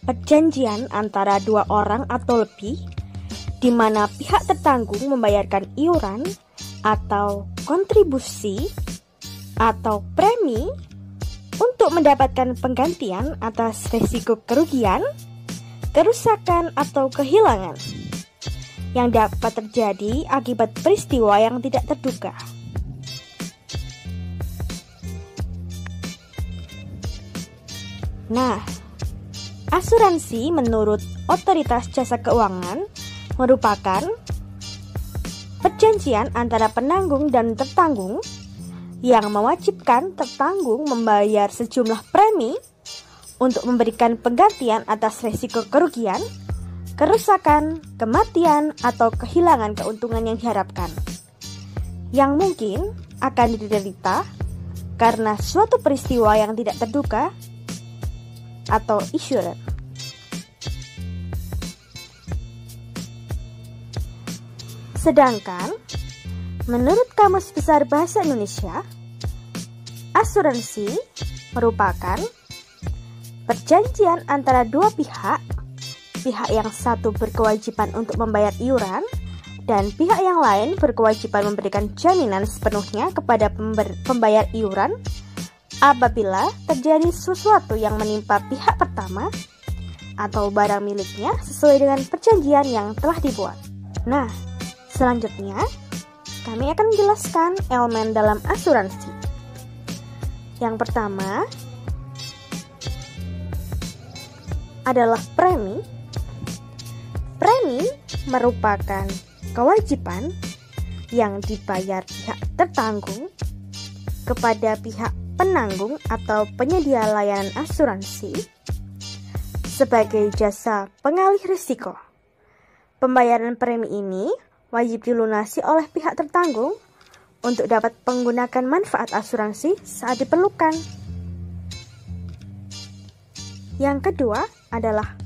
perjanjian antara dua orang atau lebih, di mana pihak tertanggung membayarkan iuran atau kontribusi atau premi untuk mendapatkan penggantian atas risiko kerugian, kerusakan atau kehilangan yang dapat terjadi akibat peristiwa yang tidak terduga. Nah, asuransi menurut Otoritas Jasa Keuangan merupakan perjanjian antara penanggung dan tertanggung yang mewajibkan tertanggung membayar sejumlah premi untuk memberikan penggantian atas risiko kerugian, kerusakan, kematian, atau kehilangan keuntungan yang diharapkan, yang mungkin akan diderita karena suatu peristiwa yang tidak terduga atau insurance. Sedangkan menurut Kamus Besar Bahasa Indonesia, asuransi merupakan perjanjian antara dua pihak yang satu berkewajiban untuk membayar iuran dan pihak yang lain berkewajiban memberikan jaminan sepenuhnya kepada pembayar iuran apabila terjadi sesuatu yang menimpa pihak pertama atau barang miliknya sesuai dengan perjanjian yang telah dibuat. Nah, selanjutnya kami akan menjelaskan elemen dalam asuransi. Yang pertama adalah premi. Premi merupakan kewajiban yang dibayar pihak tertanggung kepada pihak penanggung atau penyedia layanan asuransi sebagai jasa pengalih risiko. Pembayaran premi ini wajib dilunasi oleh pihak tertanggung untuk dapat menggunakan manfaat asuransi saat diperlukan. Yang kedua adalah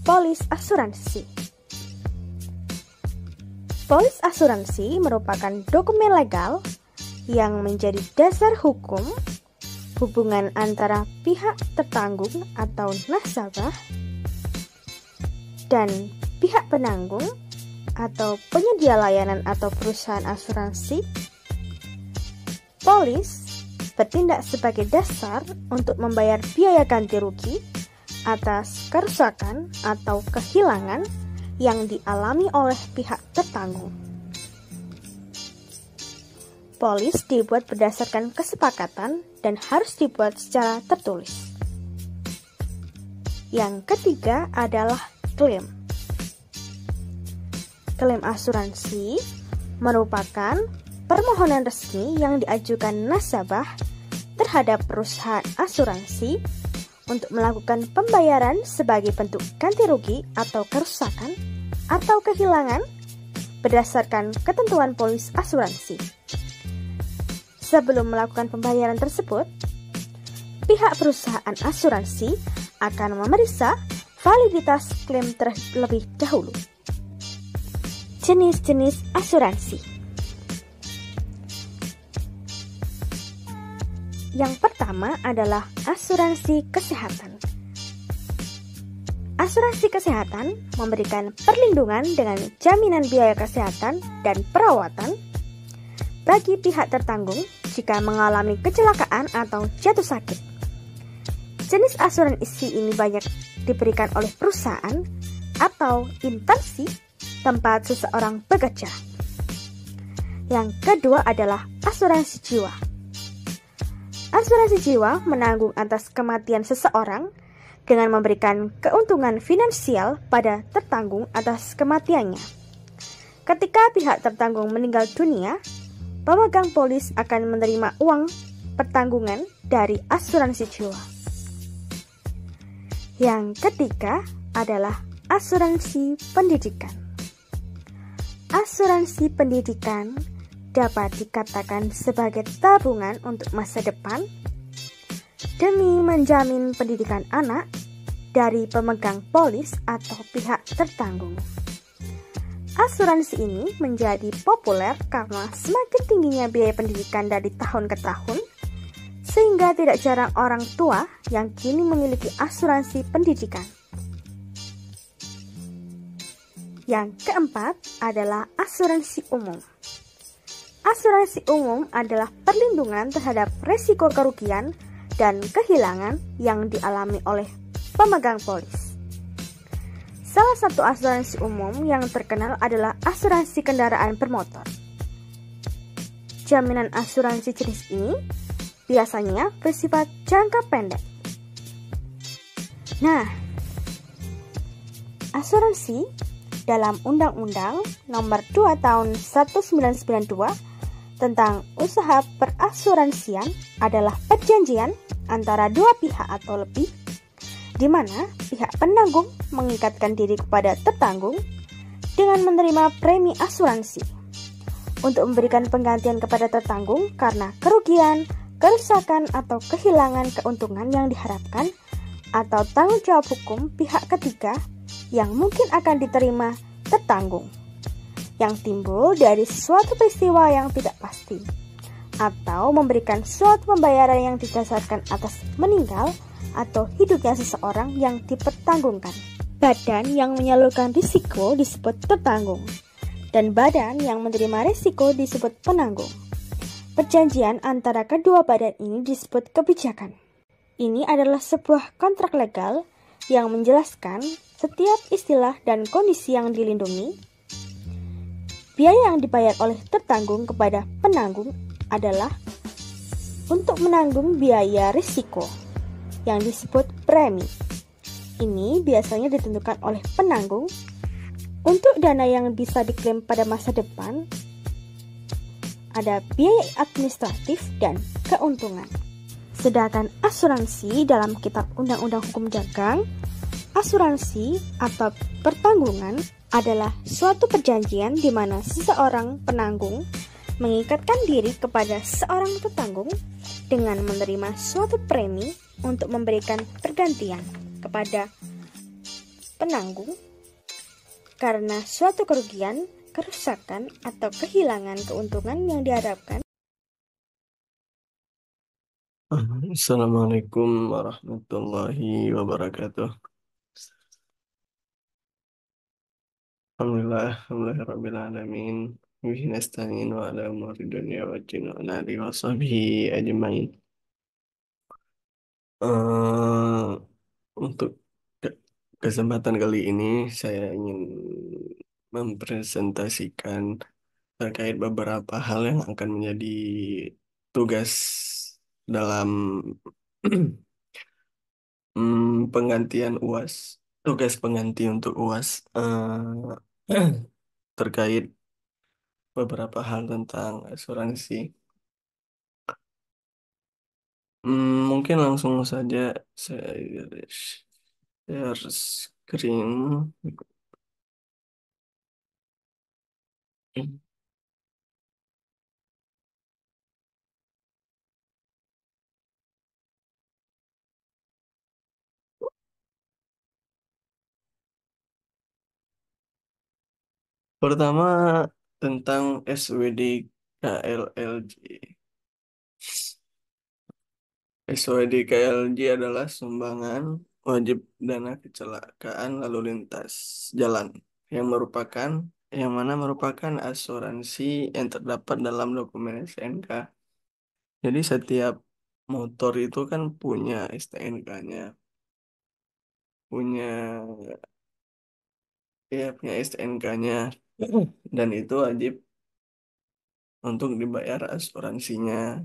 polis asuransi. Polis asuransi merupakan dokumen legal yang menjadi dasar hukum hubungan antara pihak tertanggung atau nasabah dan pihak penanggung atau penyedia layanan atau perusahaan asuransi. Polis bertindak sebagai dasar untuk membayar biaya ganti rugi atas kerusakan atau kehilangan yang dialami oleh pihak tertanggung. Polis dibuat berdasarkan kesepakatan dan harus dibuat secara tertulis. Yang ketiga adalah klaim. Klaim asuransi merupakan permohonan resmi yang diajukan nasabah terhadap perusahaan asuransi untuk melakukan pembayaran sebagai bentuk ganti rugi atau kerusakan atau kehilangan berdasarkan ketentuan polis asuransi. Sebelum melakukan pembayaran tersebut, pihak perusahaan asuransi akan memeriksa validitas klaim terlebih dahulu. Jenis-jenis asuransi. Yang pertama adalah asuransi kesehatan. Asuransi kesehatan memberikan perlindungan dengan jaminan biaya kesehatan dan perawatan bagi pihak tertanggung jika mengalami kecelakaan atau jatuh sakit. Jenis asuransi ini banyak diberikan oleh perusahaan atau instansi tempat seseorang bekerja. Yang kedua adalah asuransi jiwa. Asuransi jiwa menanggung atas kematian seseorang dengan memberikan keuntungan finansial pada tertanggung atas kematiannya. Ketika pihak tertanggung meninggal dunia, pemegang polis akan menerima uang pertanggungan dari asuransi jiwa. Yang ketiga adalah asuransi pendidikan. Asuransi pendidikan dapat dikatakan sebagai tabungan untuk masa depan demi menjamin pendidikan anak dari pemegang polis atau pihak tertanggung. Asuransi ini menjadi populer karena semakin tingginya biaya pendidikan dari tahun ke tahun, sehingga tidak jarang orang tua yang kini memiliki asuransi pendidikan. Yang keempat adalah asuransi umum. Asuransi umum adalah perlindungan terhadap risiko kerugian dan kehilangan yang dialami oleh pemegang polis. Salah satu asuransi umum yang terkenal adalah asuransi kendaraan bermotor. Jaminan asuransi jenis ini biasanya bersifat jangka pendek. Nah, asuransi dalam Undang-Undang Nomor 2 Tahun 1992 tentang usaha perasuransian adalah perjanjian antara dua pihak atau lebih, di mana pihak penanggung mengikatkan diri kepada tertanggung dengan menerima premi asuransi untuk memberikan penggantian kepada tertanggung karena kerugian, kerusakan, atau kehilangan keuntungan yang diharapkan atau tanggung jawab hukum pihak ketiga yang mungkin akan diterima tertanggung yang timbul dari suatu peristiwa yang tidak pasti atau memberikan suatu pembayaran yang didasarkan atas meninggal atau hidupnya seseorang yang dipertanggungkan. Badan yang menyalurkan risiko disebut tertanggung dan badan yang menerima risiko disebut penanggung. Perjanjian antara kedua badan ini disebut kebijakan. Ini adalah sebuah kontrak legal yang menjelaskan setiap istilah dan kondisi yang dilindungi. Biaya yang dibayar oleh tertanggung kepada penanggung adalah untuk menanggung biaya risiko yang disebut premi. Ini biasanya ditentukan oleh penanggung untuk dana yang bisa diklaim pada masa depan. Ada biaya administratif dan keuntungan. Sedangkan asuransi dalam Kitab Undang-Undang Hukum Dagang, asuransi atau pertanggungan adalah suatu perjanjian di mana seseorang penanggung mengikatkan diri kepada seorang tertanggung dengan menerima suatu premi untuk memberikan pergantian kepada penanggung karena suatu kerugian, kerusakan, atau kehilangan keuntungan yang diharapkan. Assalamualaikum warahmatullahi wabarakatuh. Alhamdulillah alamin. Bihi nasta'in wa ala umuri dunya wa din wa ala alihi wa sahbihi ajmain. Untuk ke- kesempatan kali ini saya ingin mempresentasikan terkait beberapa hal yang akan menjadi tugas dalam penggantian UAS, tugas pengganti untuk UAS terkait beberapa hal tentang asuransi. Mungkin langsung saja saya share screen. Pertama tentang SWD KLLJ. SWD KLJ adalah sumbangan wajib dana kecelakaan lalu lintas jalan yang mana merupakan asuransi yang terdapat dalam dokumen STNK. Jadi setiap motor itu kan punya STNK-nya, punya punya STNK-nya, dan itu wajib untuk dibayar asuransinya.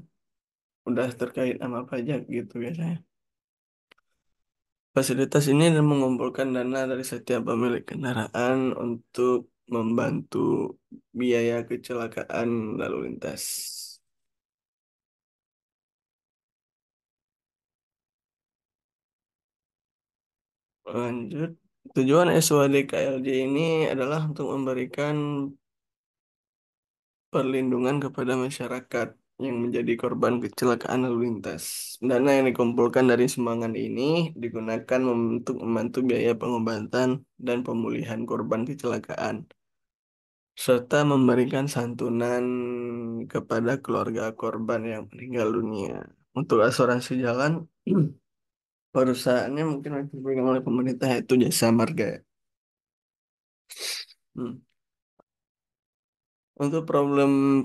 Udah terkait sama pajak gitu biasanya. Fasilitas ini mengumpulkan dana dari setiap pemilik kendaraan untuk membantu biaya kecelakaan lalu lintas. Lanjut, tujuan SWDKLJ ini adalah untuk memberikan perlindungan kepada masyarakat yang menjadi korban kecelakaan lalu lintas. Dana yang dikumpulkan dari sumbangan ini digunakan untuk membantu biaya pengobatan dan pemulihan korban kecelakaan, serta memberikan santunan kepada keluarga korban yang meninggal dunia. Untuk asuransi jalan, perusahaannya mungkin akan dipegang oleh pemerintah yaitu Jasa Marga. Hmm. Untuk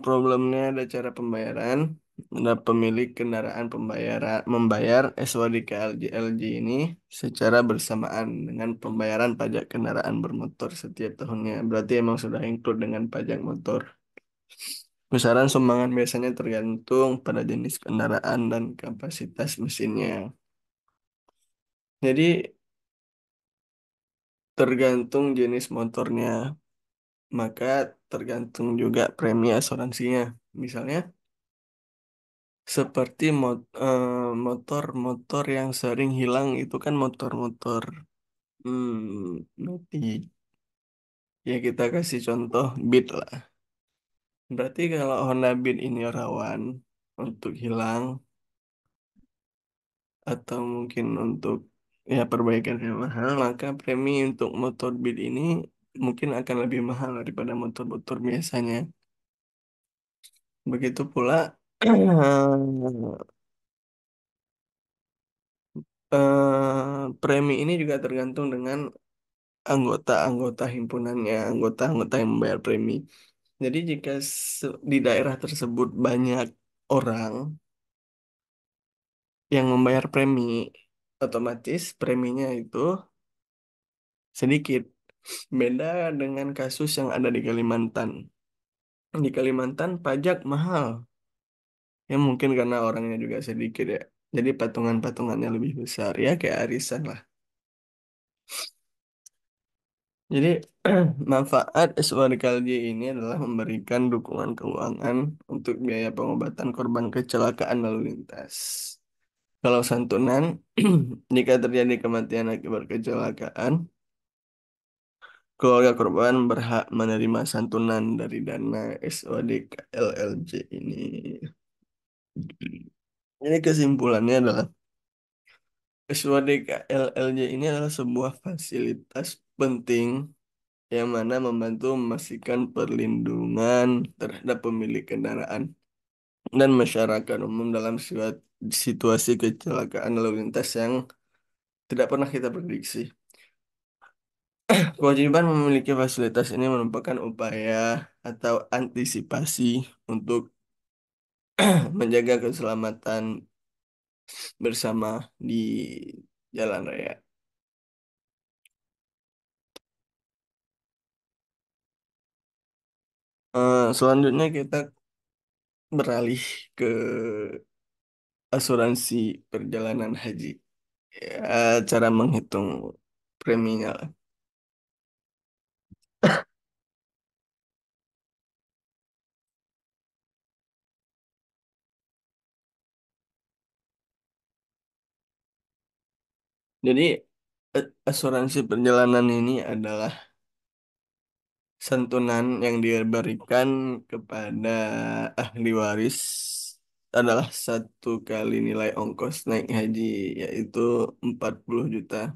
problemnya ada cara pembayaran, ada pemilik kendaraan membayar SWDK LG ini secara bersamaan dengan pembayaran pajak kendaraan bermotor setiap tahunnya. Berarti emang sudah include dengan pajak motor. Besaran sumbangan biasanya tergantung pada jenis kendaraan dan kapasitas mesinnya. Jadi tergantung jenis motornya, maka tergantung juga premi asuransinya. Misalnya seperti motor-motor yang sering hilang itu kan motor-motor mati. Ya kita kasih contoh Beat lah. Berarti kalau Honda Beat ini rawan untuk hilang atau mungkin untuk ya perbaikan yang mahal, maka premi untuk motor Beat ini mungkin akan lebih mahal daripada motor-motor biasanya. Begitu pula premi ini juga tergantung dengan anggota-anggota himpunannya, anggota-anggota yang membayar premi. Jadi jika di daerah tersebut banyak orang yang membayar premi, otomatis preminya itu sedikit. Beda dengan kasus yang ada di Kalimantan. Di Kalimantan pajak mahal. Ya mungkin karena orangnya juga sedikit ya. Jadi patungan-patungannya lebih besar ya kayak arisan lah. Jadi manfaat SWDKLJ ini adalah memberikan dukungan keuangan untuk biaya pengobatan korban kecelakaan lalu lintas. Kalau santunan, jika terjadi kematian akibat kecelakaan, keluarga korban berhak menerima santunan dari dana SODKLLJ ini. Jadi kesimpulannya adalah SODKLLJ ini adalah sebuah fasilitas penting yang mana membantu memastikan perlindungan terhadap pemilik kendaraan dan masyarakat umum dalam situasi kecelakaan lalu lintas yang tidak pernah kita prediksi. Kewajiban memiliki fasilitas ini merupakan upaya atau antisipasi untuk menjaga keselamatan bersama di jalan raya. Selanjutnya kita beralih ke asuransi perjalanan haji. Ya, cara menghitung preminya lah. Jadi asuransi perjalanan ini adalah santunan yang diberikan kepada ahli waris adalah 1 kali nilai ongkos naik haji yaitu 40 juta.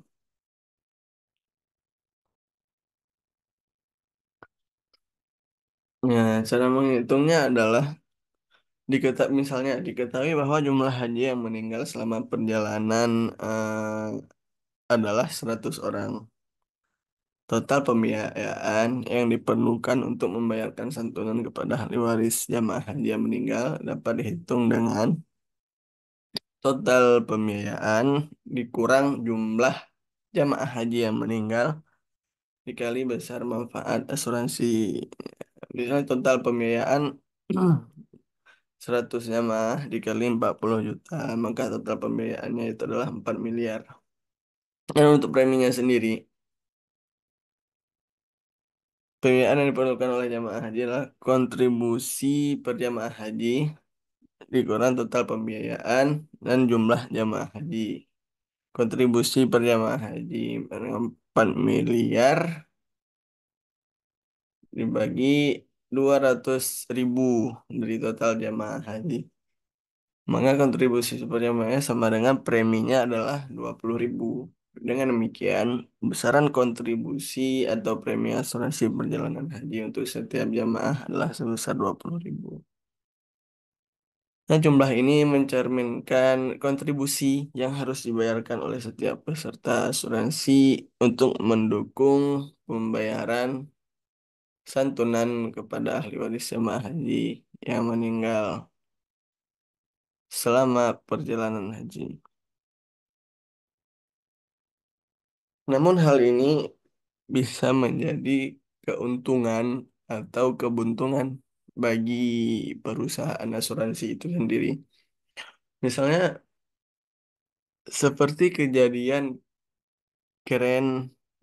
Ya, cara menghitungnya adalah misalnya diketahui bahwa jumlah haji yang meninggal selama perjalanan adalah 100 orang. Total pembiayaan yang diperlukan untuk membayarkan santunan kepada ahli waris jamaah haji yang meninggal dapat dihitung dengan total pembiayaan dikurang jumlah jamaah haji yang meninggal dikali besar manfaat asuransi. Misalnya total pembiayaan 100 jamaah dikali 40 juta, maka total pembiayaannya itu adalah 4 miliar. Dan untuk preminya sendiri, pembiayaan yang diperlukan oleh jamaah haji adalah kontribusi per jamaah haji dikurang total pembiayaan dan jumlah jamaah haji. Kontribusi per jamaah haji 4 miliar dibagi 200.000 dari total jamaah haji. Maka kontribusi per jamaahnya sama dengan preminya adalah 20.000. Dengan demikian, besaran kontribusi atau premi asuransi perjalanan haji untuk setiap jamaah adalah sebesar 20.000. Nah, jumlah ini mencerminkan kontribusi yang harus dibayarkan oleh setiap peserta asuransi untuk mendukung pembayaran santunan kepada ahli waris jemaah haji yang meninggal selama perjalanan haji. Namun hal ini bisa menjadi keuntungan atau kebuntungan bagi perusahaan asuransi itu sendiri. Misalnya seperti kejadian keren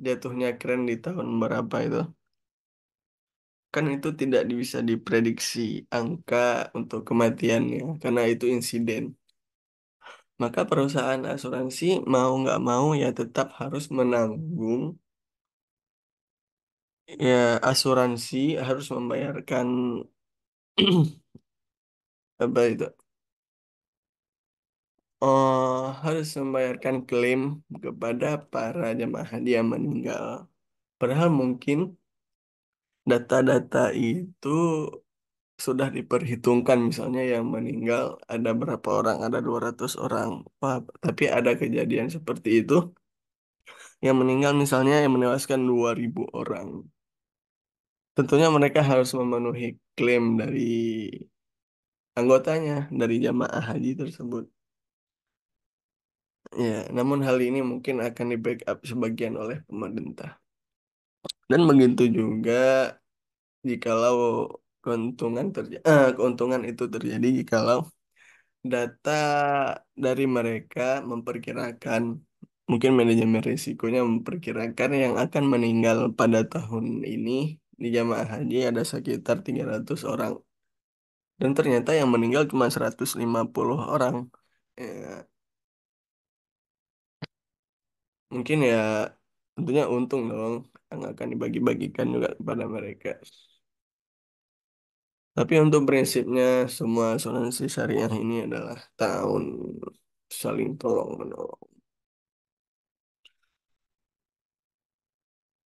jatuhnya keren di tahun berapa itu. Kan itu tidak bisa diprediksi angka untuk kematiannya karena itu insiden. Maka perusahaan asuransi mau nggak mau ya tetap harus menanggung ya asuransi harus membayarkan apa itu harus membayarkan klaim kepada para jemaah haji yang meninggal. Padahal mungkin data-data itu sudah diperhitungkan misalnya yang meninggal ada berapa orang, ada 200 orang. Wah, tapi ada kejadian seperti itu yang meninggal misalnya yang menewaskan 2.000 orang. Tentunya mereka harus memenuhi klaim dari anggotanya, dari jamaah haji tersebut. Ya, namun hal ini mungkin akan di backup sebagian oleh pemerintah. Dan begitu juga jikalau keuntungan itu terjadi jikalau data dari mereka memperkirakan, mungkin manajemen risikonya memperkirakan yang akan meninggal pada tahun ini di jamaah haji ada sekitar 300 orang. Dan ternyata yang meninggal cuma 150 orang. Ya, mungkin ya tentunya untung dong yang akan dibagi-bagikan juga kepada mereka. Tapi untuk prinsipnya semua asuransi syariah ini adalah tahun saling tolong menolong.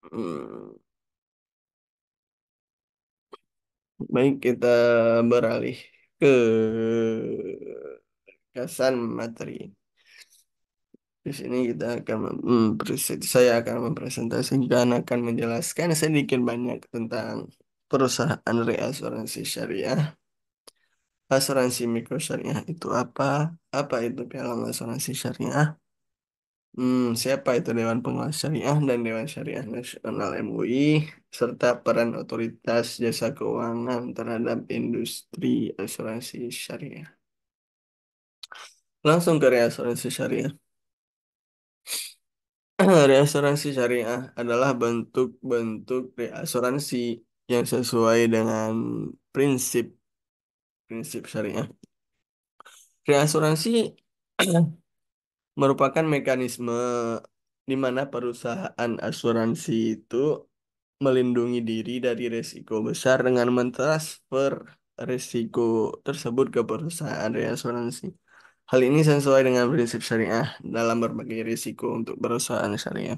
Hmm, Baik, kita beralih ke kesan materi. Di sini kita akan saya akan mempresentasikan, akan menjelaskan sedikit banyak tentang perusahaan reasuransi syariah. Asuransi mikro syariah itu apa? Apa itu piagam asuransi syariah? Siapa itu Dewan Pengawas Syariah dan Dewan Syariah Nasional MUI, serta peran otoritas jasa keuangan terhadap industri asuransi syariah. Langsung ke reasuransi syariah. Reasuransi syariah adalah bentuk-bentuk reasuransi yang sesuai dengan prinsip-prinsip syariah. Reasuransi merupakan mekanisme di mana perusahaan asuransi itu melindungi diri dari risiko besar dengan mentransfer risiko tersebut ke perusahaan reasuransi. Hal ini sesuai dengan prinsip syariah dalam berbagai risiko untuk perusahaan syariah.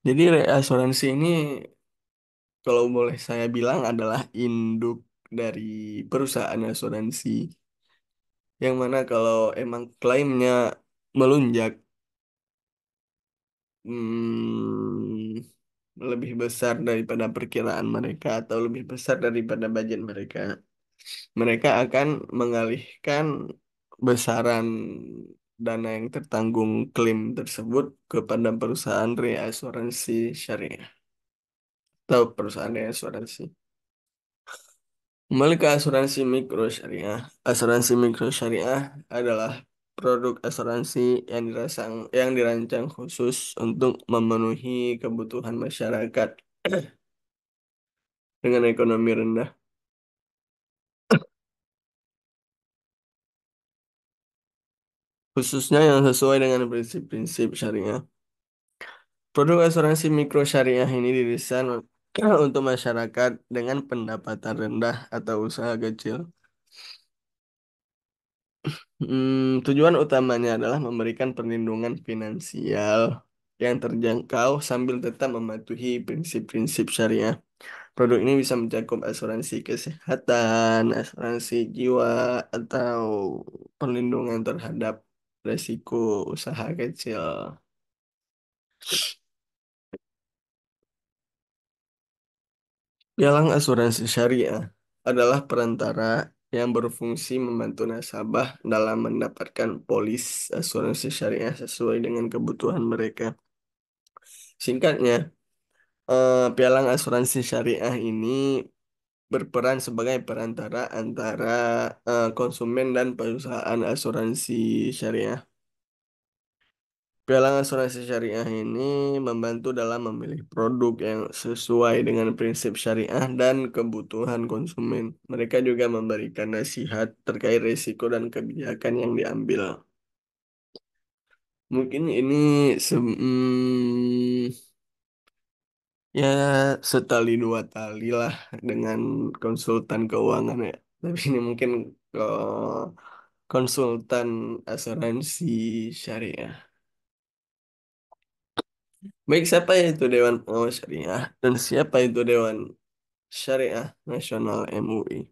Jadi reasuransi ini kalau boleh saya bilang adalah induk dari perusahaan asuransi. Yang mana kalau emang klaimnya melunjak lebih besar daripada perkiraan mereka atau lebih besar daripada budget mereka, mereka akan mengalihkan besaran dana yang tertanggung klaim tersebut kepada perusahaan reasuransi syariah atau perusahaan reasuransi. Kembali ke asuransi mikro syariah. Asuransi mikro syariah adalah produk asuransi yang dirancang khusus untuk memenuhi kebutuhan masyarakat dengan ekonomi rendah, khususnya yang sesuai dengan prinsip-prinsip syariah. Produk asuransi mikro syariah ini didesain untuk masyarakat dengan pendapatan rendah atau usaha kecil. Tujuan utamanya adalah memberikan perlindungan finansial yang terjangkau sambil tetap mematuhi prinsip-prinsip syariah. Produk ini bisa mencakup asuransi kesehatan, asuransi jiwa, atau perlindungan terhadap resiko usaha kecil. Pialang asuransi syariah adalah perantara yang berfungsi membantu nasabah dalam mendapatkan polis asuransi syariah sesuai dengan kebutuhan mereka. Singkatnya, pialang asuransi syariah ini berperan sebagai perantara antara konsumen dan perusahaan asuransi syariah. Pialang asuransi syariah ini membantu dalam memilih produk yang sesuai dengan prinsip syariah dan kebutuhan konsumen. Mereka juga memberikan nasihat terkait risiko dan kebijakan yang diambil. Mungkin ini ya setali dua tali lah dengan konsultan keuangan ya. Tapi ini mungkin konsultan asuransi syariah. Baik, siapa itu Dewan Pengawas Syariah dan siapa itu Dewan Syariah Nasional MUI?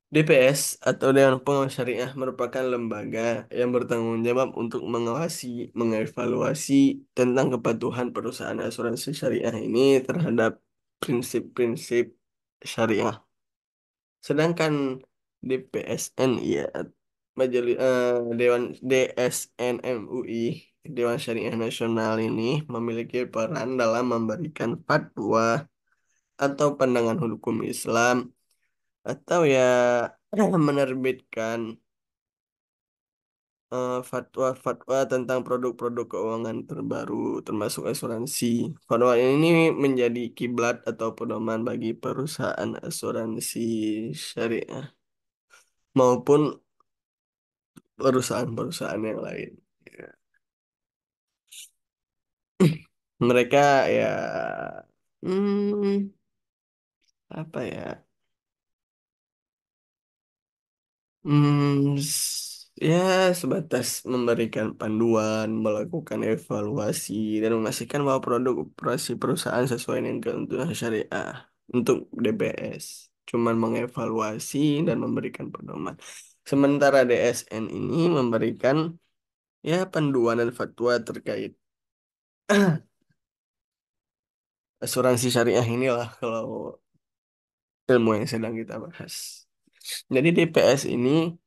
DPS atau Dewan Pengawas Syariah merupakan lembaga yang bertanggung jawab untuk mengawasi, mengevaluasi tentang kepatuhan perusahaan asuransi syariah ini terhadap prinsip-prinsip syariah. Sedangkan DPSN ya, Dewan DSN MUI, Dewan Syariah Nasional ini memiliki peran dalam memberikan fatwa atau pandangan hukum Islam atau ya menerbitkan fatwa-fatwa tentang produk-produk keuangan terbaru termasuk asuransi. Fatwa ini menjadi kiblat atau pedoman bagi perusahaan asuransi syariah maupun perusahaan-perusahaan yang lain. Ya. Mereka ya hmm, apa ya? Ya sebatas memberikan panduan, melakukan evaluasi, dan memastikan bahwa produk operasi perusahaan sesuai dengan keuntungan syariah untuk DBS. Cuman mengevaluasi dan memberikan pedoman. Sementara DSN ini memberikan ya panduan dan fatwa terkait asuransi syariah inilah kalau ilmu yang sedang kita bahas. Jadi DPS ini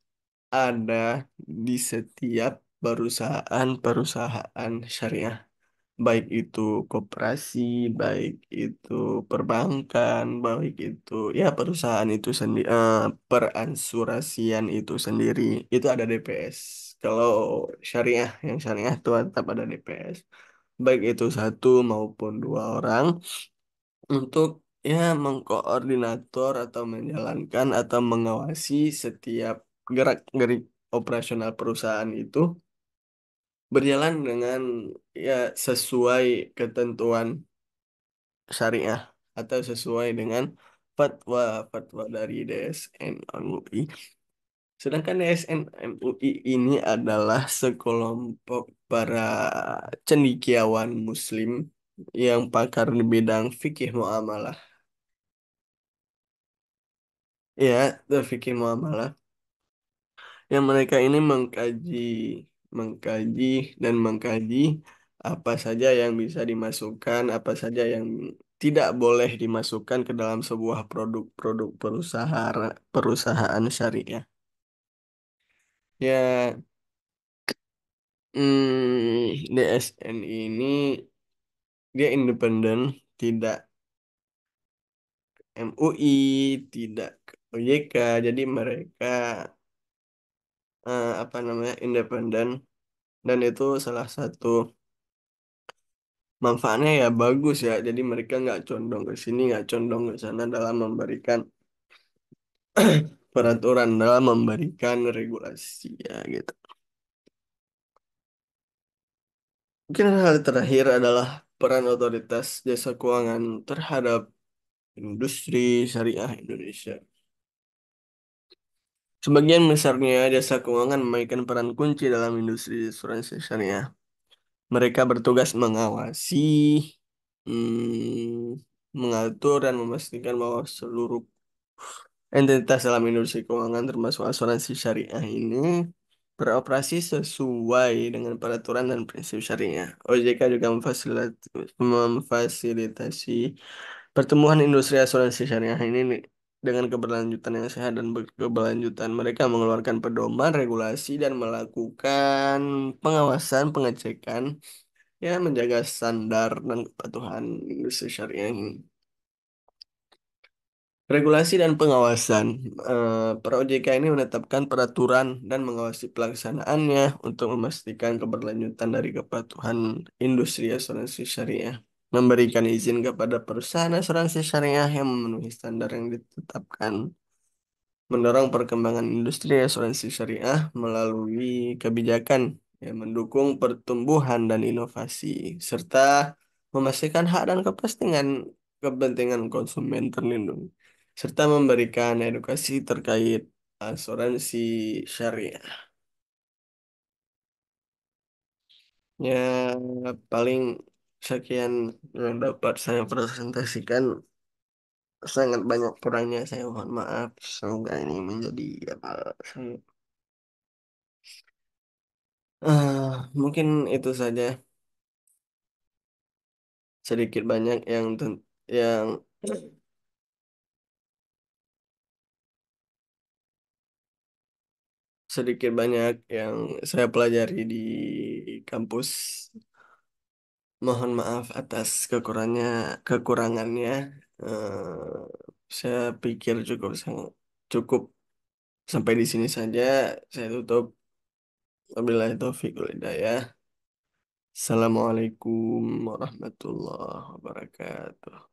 ada di setiap perusahaan-perusahaan syariah, baik itu koperasi, baik itu perbankan, baik itu ya perusahaan itu sendiri, peransurasian itu sendiri, itu ada DPS. Kalau syariah, yang syariah itu tetap ada DPS, baik itu satu maupun dua orang untuk ya mengkoordinator atau menjalankan atau mengawasi setiap gerak-gerik operasional perusahaan itu berjalan dengan ya sesuai ketentuan syariah atau sesuai dengan fatwa-fatwa dari DSN MUI. Sedangkan DSN MUI ini adalah sekelompok para cendekiawan Muslim yang pakar di bidang fikih muamalah. Ya, fikih muamalah. Yang mereka ini mengkaji dan mengkaji apa saja yang bisa dimasukkan, apa saja yang tidak boleh dimasukkan ke dalam sebuah produk-produk perusahaan syariah. Ya, DSN ini dia independen, tidak MUI, tidak OYK, jadi mereka apa namanya independen dan itu salah satu manfaatnya ya bagus ya. Jadi mereka nggak condong ke sini, nggak condong ke sana dalam memberikan peraturan, dalam memberikan regulasi ya gitu. Mungkin hal terakhir adalah peran otoritas jasa keuangan terhadap industri syariah Indonesia. Sebagian besarnya jasa keuangan memainkan peran kunci dalam industri asuransi syariah. Mereka bertugas mengawasi, mengatur, dan memastikan bahwa seluruh entitas dalam industri keuangan termasuk asuransi syariah ini beroperasi sesuai dengan peraturan dan prinsip syariah. OJK juga memfasilitasi pertumbuhan industri asuransi syariah ini dengan keberlanjutan yang sehat dan berkeberlanjutan. Mereka mengeluarkan pedoman, regulasi, dan melakukan pengawasan, pengecekan, ya menjaga standar dan kepatuhan industri syariah ini. Regulasi dan pengawasan. Per OJK ini menetapkan peraturan dan mengawasi pelaksanaannya untuk memastikan keberlanjutan dari kepatuhan industri asuransi syariah. Memberikan izin kepada perusahaan asuransi syariah yang memenuhi standar yang ditetapkan. Mendorong perkembangan industri asuransi syariah melalui kebijakan yang mendukung pertumbuhan dan inovasi, serta memastikan hak dan kepentingan konsumen terlindungi, serta memberikan edukasi terkait asuransi syariah. Ya, paling sekian yang dapat saya presentasikan. Sangat banyak kurangnya, saya mohon maaf. Semoga ini menjadi amal saya. Mungkin itu saja, sedikit banyak yang sedikit banyak yang saya pelajari di kampus. Mohon maaf atas kekurangannya. Eh, saya pikir cukup sampai di sini saja. Saya tutup. Wabillahi taufiq wal hidayah. Assalamualaikum warahmatullahi wabarakatuh.